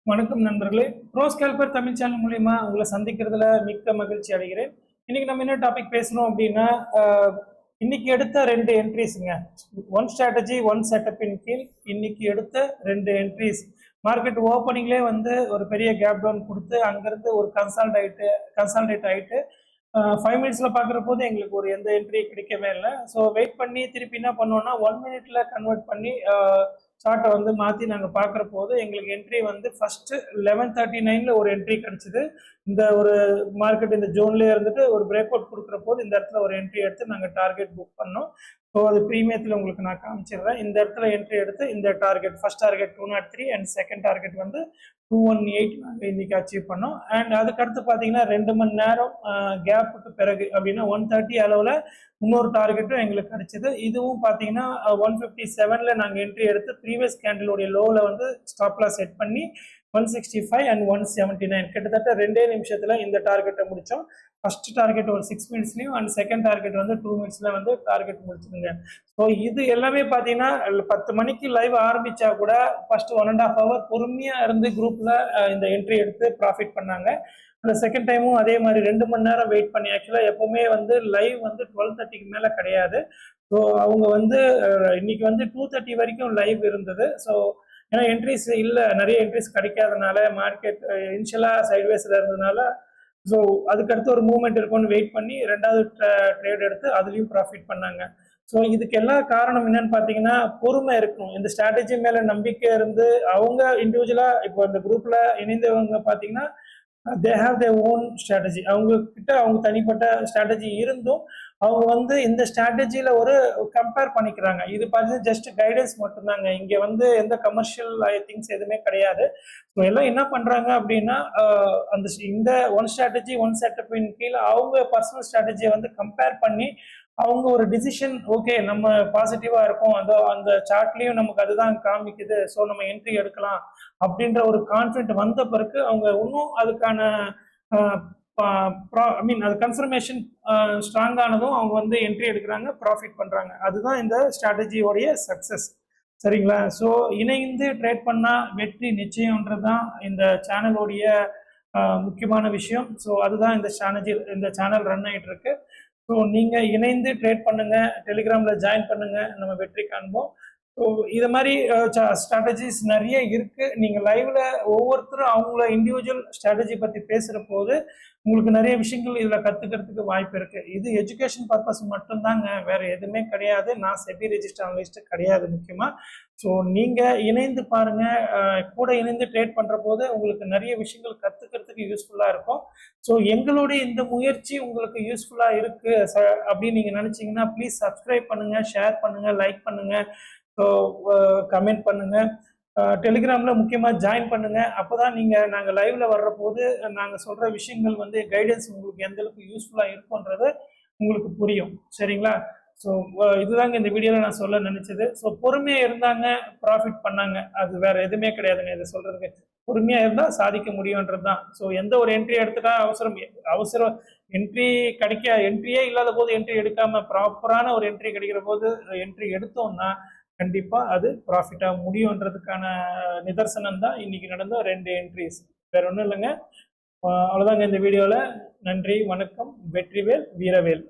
வணக்கம் நண்பர்களே. Bro scalper Tamil channel மூலியமா உங்களை சந்திக்கிறதுல மிக்க மகிழ்ச்சி அடைகிறேன். இன்னைக்கு நம்ம என்ன டாபிக் பேசணும் அப்படின்னா, இன்னைக்கு எடுத்த 2 என்ட்ரிஸ்ங்க. ஒன் ஸ்ட்ராட்டஜி ஒன் செட்டப்பின் கீழ் இன்னைக்கு எடுத்த 2 என்ட்ரிஸ் மார்க்கெட் ஓப்பனிங்லேயே வந்து ஒரு பெரிய கேப் டவுன் கொடுத்து அங்கிருந்து ஒரு கன்சால்டேட் ஆகிட்டு 5 மினிட்ஸில் பார்க்குற போது எங்களுக்கு ஒரு எந்த என்ட்ரி கிடைக்கவே இல்லை. ஸோ வெயிட் பண்ணி திருப்பி என்ன பண்ணோம்னா 1 மினிட்ல கன்வெர்ட் பண்ணி சார்ட்டை வந்து மாற்றி நாங்கள் பார்க்குற போது எங்களுக்கு என்ட்ரி வந்து ஃபஸ்ட்டு 11:39 ஒரு என்ட்ரி கிடச்சிது. இந்த ஒரு மார்க்கெட் இந்த ஜோன்லேயே இருந்துட்டு ஒரு பிரேக் அவுட் கொடுக்குற போது இந்த இடத்துல ஒரு என்ட்ரி எடுத்து நாங்கள் டார்கெட் புக் பண்ணோம். ஸோ அது ப்ரீமியத்தில் உங்களுக்கு நான் காமிச்சிடுறேன். இந்த இடத்துல என்ட்ரி எடுத்து இந்த target first target 203 and second target வந்து 218 நாங்கள் இன்னைக்கு அச்சீவ் பண்ணோம். அண்ட் அதுக்கடுத்து பார்த்தீங்கன்னா 2 மணி நேரம் கேப்புக்கு பிறகு அப்படின்னா 130 அளவில் இன்னொரு டார்கெட்டும் எங்களுக்கு கிடைச்சிது. இதுவும் பார்த்தீங்கன்னா 157 நாங்கள் என்ட்ரி எடுத்து ப்ரீவியஸ் கேண்டிலுடைய லோவில் வந்து ஸ்டாப்லாம் செட் பண்ணி 165 அண்ட் 179 கிட்டத்தட்ட 2 நிமிஷத்தில் இந்த டார்கெட்டை முடித்தோம். ஃபர்ஸ்ட் டார்கெட் ஒரு 6 மினிட்ஸ்லையும் அண்ட் செகண்ட் டார்கெட் வந்து 2 மினிட்ஸ்ல வந்து டார்கெட் முடிச்சுருங்க. ஸோ இது எல்லாமே பார்த்தீங்கன்னா 10 மணிக்கு லைவ் ஆரம்பிச்சா கூட ஃபர்ஸ்ட் 1.5 hour பொறுமையாக இருந்து குரூப்ல இந்த என்ட்ரி எடுத்து ப்ராஃபிட் பண்ணாங்க. அந்த செகண்ட் டைமும் அதே மாதிரி 2 மணி நேரம் வெயிட் பண்ணி ஆக்சுவலாக எப்பவுமே வந்து லைவ் வந்து 12:30க்கு மேலே கிடையாது. ஸோ அவங்க வந்து இன்னைக்கு வந்து 2:30 வரைக்கும் லைவ் இருந்தது. ஸோ ஏன்னா என்ட்ரிஸ் இல்லை, நிறைய என்ட்ரிஸ் கிடைக்காதனால மார்க்கெட் இனிஷியலாக சைட்வேஸில் இருந்ததுனால ஸோ அதுக்கடுத்து ஒரு மூவ்மெண்ட் இருக்கும்னு வெயிட் பண்ணி 2வது ட்ரேட் எடுத்து அதுலேயும் ப்ராஃபிட் பண்ணாங்க. ஸோ இதுக்கு எல்லா காரணம் என்னன்னு பார்த்தீங்கன்னா பொறுமை இருக்கணும். இந்த ஸ்ட்ராட்டஜி மேலே நம்பிக்கை இருந்து அவங்க இண்டிவிஜுவலாக இப்போ இந்த குரூப்பில் இணைந்தவங்க பார்த்தீங்கன்னா they have their own strategy. அவங்க கிட்ட அவங்க தனிப்பட்ட ஸ்ட்ராட்டஜி இருந்தும் அவங்க வந்து இந்த ஸ்ட்ராட்டஜியில் ஒரு கம்பேர் பண்ணிக்கிறாங்க. இது பார்த்தீங்கன்னா ஜஸ்ட் கைடன்ஸ் மட்டும்தாங்க. இங்கே வந்து எந்த கமர்ஷியல் திங்ஸ் எதுவுமே கிடையாது. ஸோ எல்லாம் என்ன பண்ணுறாங்க அப்படின்னா இந்த ஒன் ஸ்ட்ராட்டஜி ஒன் செட்டப்பின் கீழே அவங்க பர்சனல் ஸ்ட்ராட்டஜியை வந்து கம்பேர் பண்ணி அவங்க ஒரு டிசிஷன் ஓகே நம்ம பாசிட்டிவாக இருக்கோம், அந்த சார்ட்லேயும் நமக்கு அதுதான் காமிக்குது, ஸோ நம்ம என்ட்ரி எடுக்கலாம் அப்படின்ற ஒரு கான்ஃபிடென்ட் வந்த பிறகு அவங்க இன்னும் அதுக்கான அது கன்ஃபர்மேஷன் ஸ்ட்ராங் ஆனதும் அவங்க வந்து என்ட்ரி எடுக்கிறாங்க, ப்ராஃபிட் பண்ணுறாங்க. அதுதான் இந்த ஸ்ட்ராட்டஜியோடைய சக்ஸஸ். சரிங்களா? ஸோ இணைந்து ட்ரேட் பண்ணால் வெற்றி நிச்சயம்ன்றது தான் இந்த சேனலோடைய முக்கியமான விஷயம். ஸோ அதுதான் இந்த சேனல் ரன் ஆகிட்டு இருக்கு. ஸோ நீங்கள் இணைந்து ட்ரேட் பண்ணுங்க, டெலிகிராமில் ஜாயின் பண்ணுங்க, நம்ம வெற்றி காண்போம். ஸோ இது மாதிரி ஸ்ட்ராட்டஜிஸ் நிறைய இருக்கு. நீங்கள் லைவ்ல ஒவ்வொருத்தரும் அவங்கள இண்டிவிஜுவல் ஸ்ட்ராட்டஜி பற்றி பேசுகிற போது உங்களுக்கு நிறைய விஷயங்கள் இதில் கற்றுக்கிறதுக்கு வாய்ப்பு இருக்கு. இது எஜுகேஷன் பர்பஸ் மட்டும்தாங்க, வேற எதுவுமே கிடையாது. நான் செபி ரெஜிஸ்டர் அனலிஸ்ட் கிடையாது முக்கியமாக. ஸோ நீங்கள் இணைந்து பாருங்க, கூட இணைந்து ட்ரேட் பண்ணுற போது உங்களுக்கு நிறைய விஷயங்கள் கற்றுக்கிறதுக்கு யூஸ்ஃபுல்லாக இருக்கும். ஸோ எங்களுடைய இந்த முயற்சி உங்களுக்கு யூஸ்ஃபுல்லாக இருக்கு அப்படின்னு நீங்கள் நினச்சிங்கன்னா ப்ளீஸ் சப்ஸ்கிரைப் பண்ணுங்க, ஷேர் பண்ணுங்க, லைக் பண்ணுங்க, ஸோ கமெண்ட் பண்ணுங்க, டெலிகிராமில் முக்கியமாக ஜாயின் பண்ணுங்க. அப்போ தான் நாங்கள் லைவ்ல வர்ற போது நாங்கள் சொல்கிற விஷயங்கள் வந்து கைடன்ஸ் உங்களுக்கு எந்த அளவுக்கு யூஸ்ஃபுல்லாக இருக்கும்ன்றது உங்களுக்கு புரியும். சரிங்களா? ஸோ இதுதாங்க இந்த வீடியோவில் நான் சொல்ல நினச்சது. ஸோ பொறுமையாக இருந்தாங்க, ப்ராஃபிட் பண்ணாங்க. அது வேற எதுவுமே கிடையாதுங்க. இதை சொல்றதுக்கு பொறுமையாக இருந்தால் சாதிக்க முடியுன்றது தான். ஸோ எந்த ஒரு என்ட்ரி எடுத்துட்டா அவசரம் என்ட்ரியே இல்லாத போது என்ட்ரி எடுக்காம ப்ராப்பரான ஒரு என்ட்ரி கிடைக்கிற போது என்ட்ரி எடுத்தோம்னா கண்டிப்பாக அது ப்ராஃபிட்டாக முடியுன்றதுக்கான நிதர்சனம் தான் இன்னைக்கு நடந்த 2 என்ட்ரிஸ். வேற ஒன்றும் இல்லைங்க. அவ்வளோதாங்க இந்த வீடியோவில். நன்றி, வணக்கம், வெற்றிவேல், வீரவேல்.